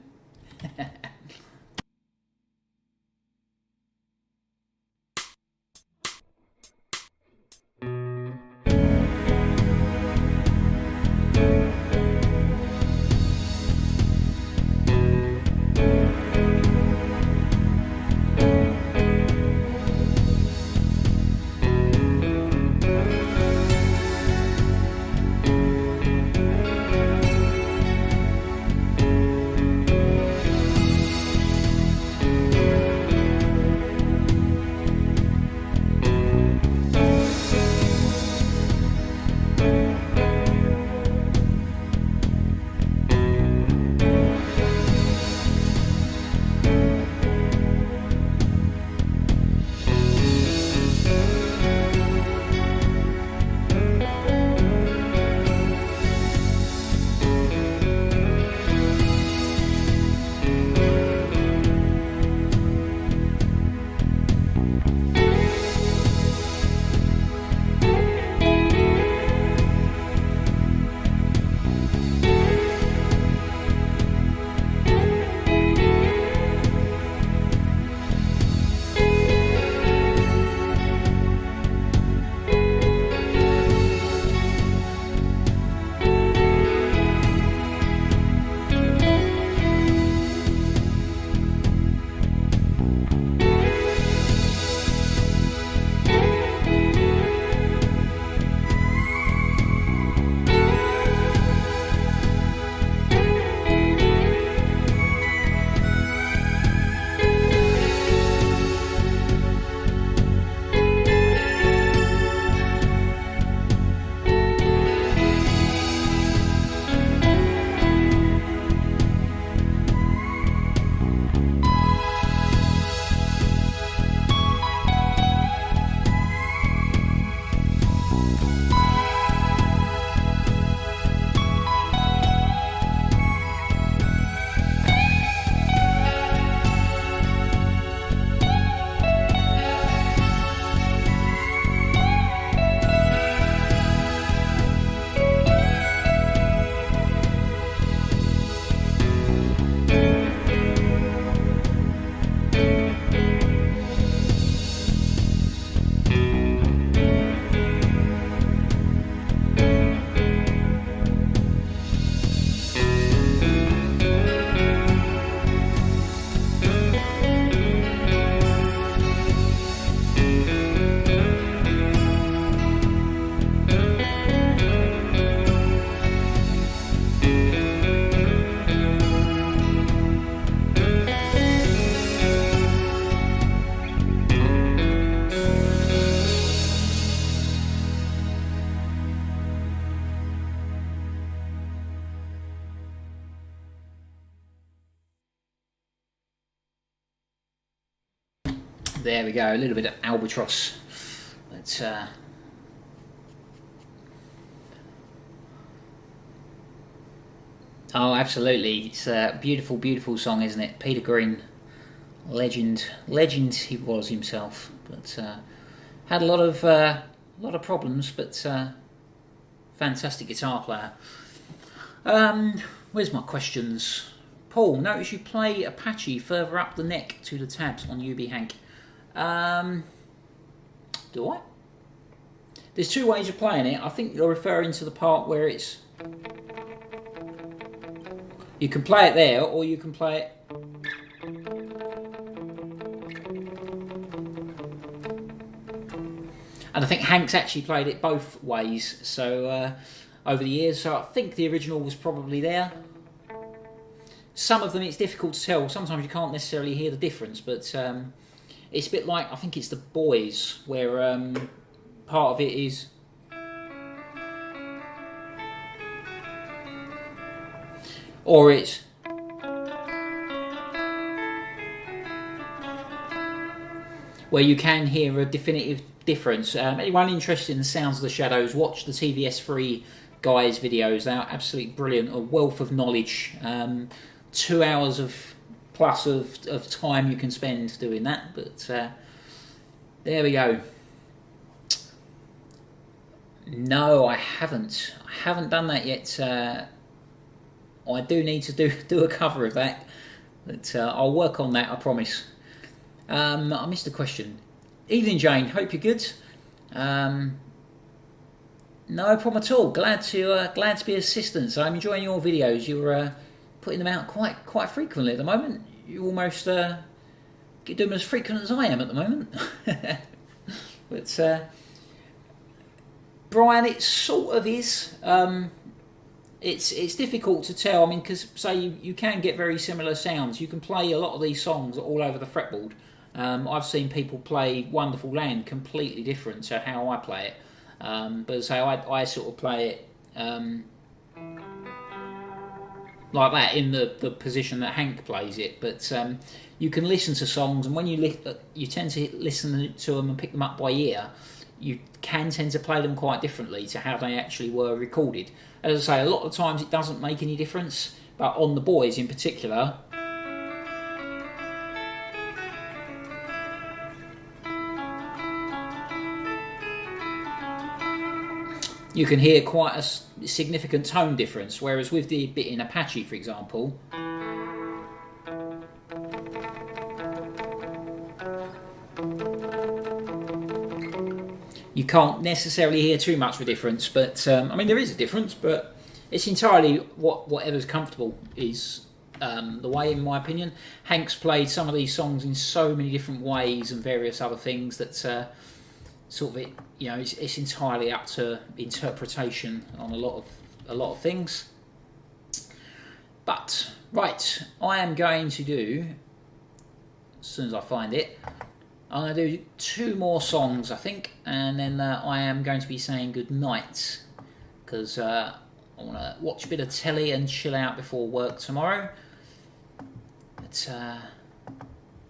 A: There we go, a little bit of Albatross. But, oh, absolutely. It's a beautiful, beautiful song, isn't it? Peter Green, legend he was himself. But had a lot of problems, but fantastic guitar player. Where's my questions? Paul, notice you play Apache further up the neck to the tabs on UB Hank. Do I? There's two ways of playing it. I think you're referring to the part where it's... You can play it there, or you can play it... And I think Hank's actually played it both ways, so over the years. So I think the original was probably there. Some of them it's difficult to tell. Sometimes you can't necessarily hear the difference, but it's a bit like, I think it's The Boys, where part of it is... Or it's... where you can hear a definitive difference. Anyone interested in the sounds of the Shadows, watch the TVS3 guys' videos. They are absolutely brilliant, a wealth of knowledge. 2 hours plus of time you can spend doing that, but there we go. No, I haven't done that yet. I do need to do a cover of that, but I'll work on that, I promise. I missed a question. Evening, Jane, hope you're good. No problem at all. Glad to be assistance. I'm enjoying your videos. You're putting them out quite frequently at the moment. You almost do them as frequent as I am at the moment. But Brian, it sort of is. It's difficult to tell. I mean, because say you can get very similar sounds. You can play a lot of these songs all over the fretboard. I've seen people play Wonderful Land completely different to how I play it. But so I sort of play it like that in the position that Hank plays it. But you can listen to songs, and when you tend to listen to them and pick them up by ear, you can tend to play them quite differently to how they actually were recorded. As I say, a lot of times it doesn't make any difference, but on The Boys in particular, you can hear quite a significant tone difference, whereas with the bit in Apache, for example, you can't necessarily hear too much of a difference. But I mean, there is a difference, but it's entirely whatever's comfortable is the way, in my opinion. Hank's played some of these songs in so many different ways and various other things that sort of it, you know, it's entirely up to interpretation on a lot of things. But right, I am going to do, as soon as I find it, I'm going to do 2 more songs, I think, and then I am going to be saying good night, because I want to watch a bit of telly and chill out before work tomorrow. But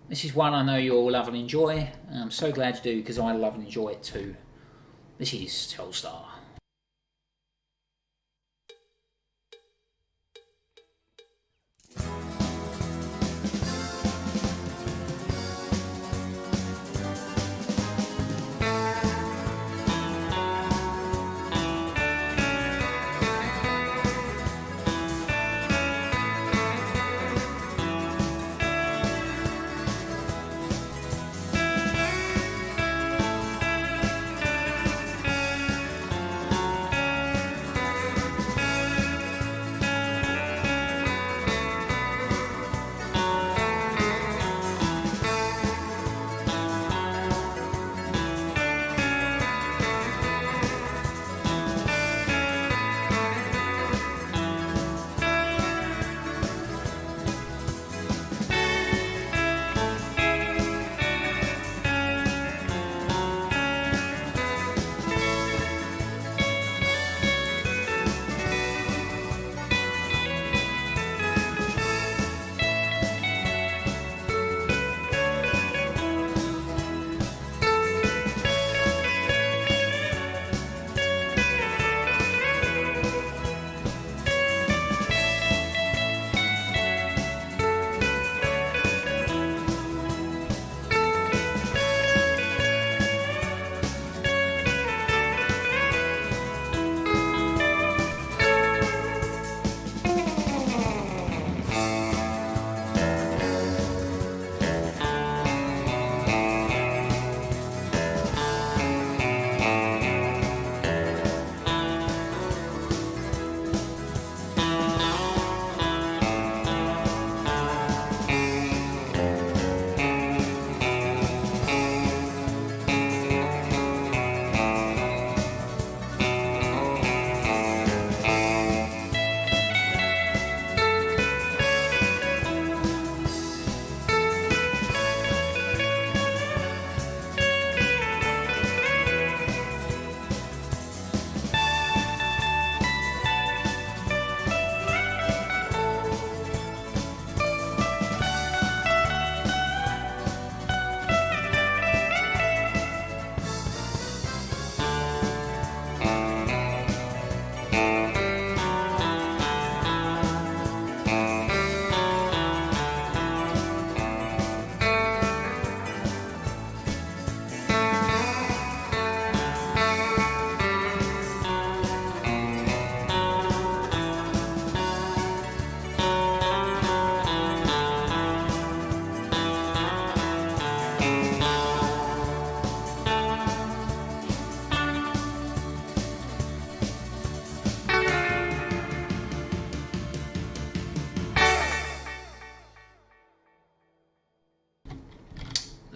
A: this is one I know you all love and enjoy, and I'm so glad you do, because I love and enjoy it too. This is Telstar.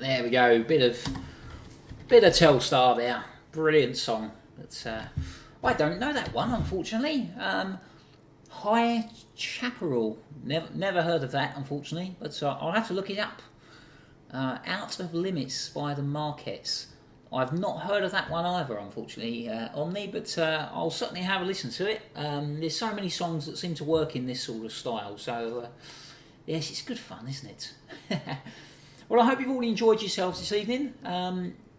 A: There we go. Bit of Telstar there. Brilliant song. But I don't know that one, unfortunately. High Chaparral. Never heard of that, unfortunately. But I'll have to look it up. Out of Limits by the Marquettes. I've not heard of that one either, unfortunately, Omni, but I'll certainly have a listen to it. There's so many songs that seem to work in this sort of style, so yes, it's good fun, isn't it? Well, I hope you've all enjoyed yourselves this evening.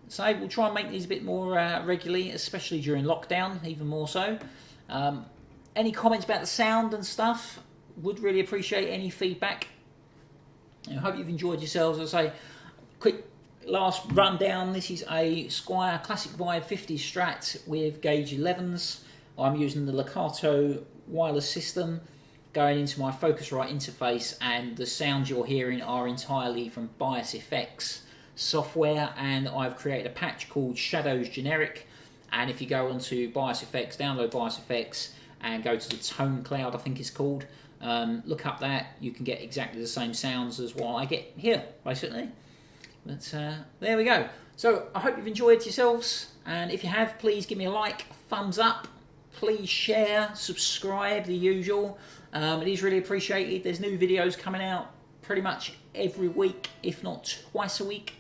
A: So we'll try and make these a bit more regularly, especially during lockdown, even more so. Any comments about the sound and stuff? Would really appreciate any feedback. I hope you've enjoyed yourselves. As I say, quick last rundown. This is a Squier Classic Vibe 50 Strat with gauge 11s. I'm using the Legato wireless system going into my Focusrite interface, and the sounds you're hearing are entirely from Bias Effects software, and I've created a patch called Shadows Generic, and if you go onto Bias Effects, download Bias Effects and go to the Tone Cloud, I think it's called, look up that, you can get exactly the same sounds as what I get here, basically. But there we go. So I hope you've enjoyed yourselves, and if you have, please give me a like, thumbs up, please share, subscribe, the usual. It is really appreciated. There's new videos coming out pretty much every week, if not twice a week.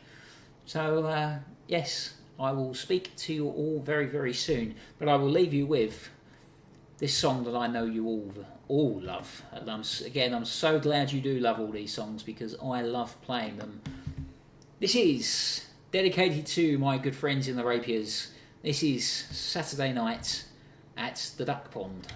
A: So yes, I will speak to you all very, very soon. But I will leave you with this song that I know you all love. And I'm so glad you do love all these songs, because I love playing them. This is dedicated to my good friends in the Rapiers. This is Saturday Night at the Duck Pond.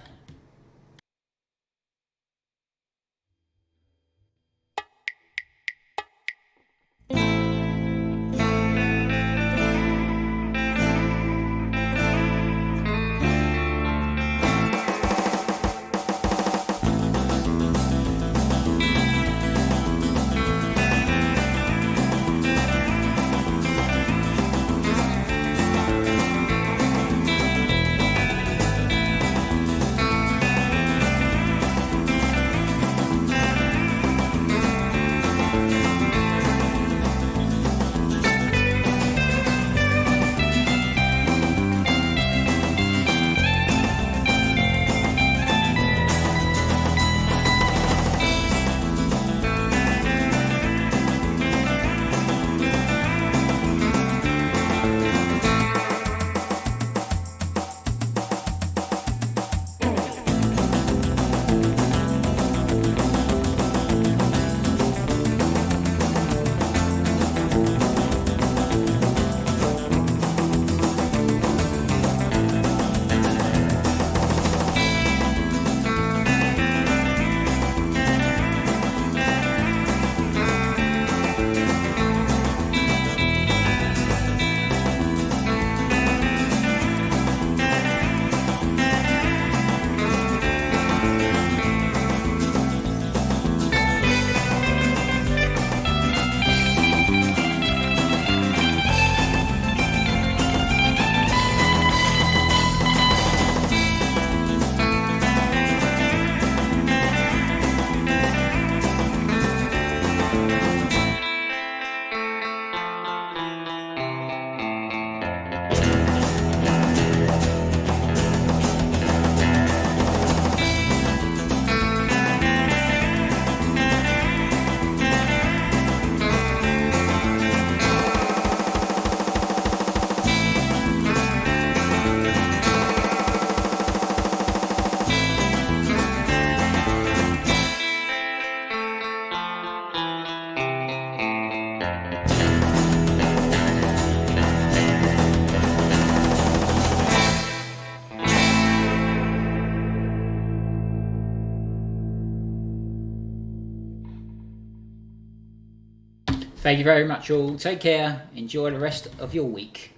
A: Thank you very much all. Take care. Enjoy the rest of your week.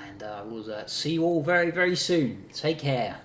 A: And I will see you all very, very soon. Take care.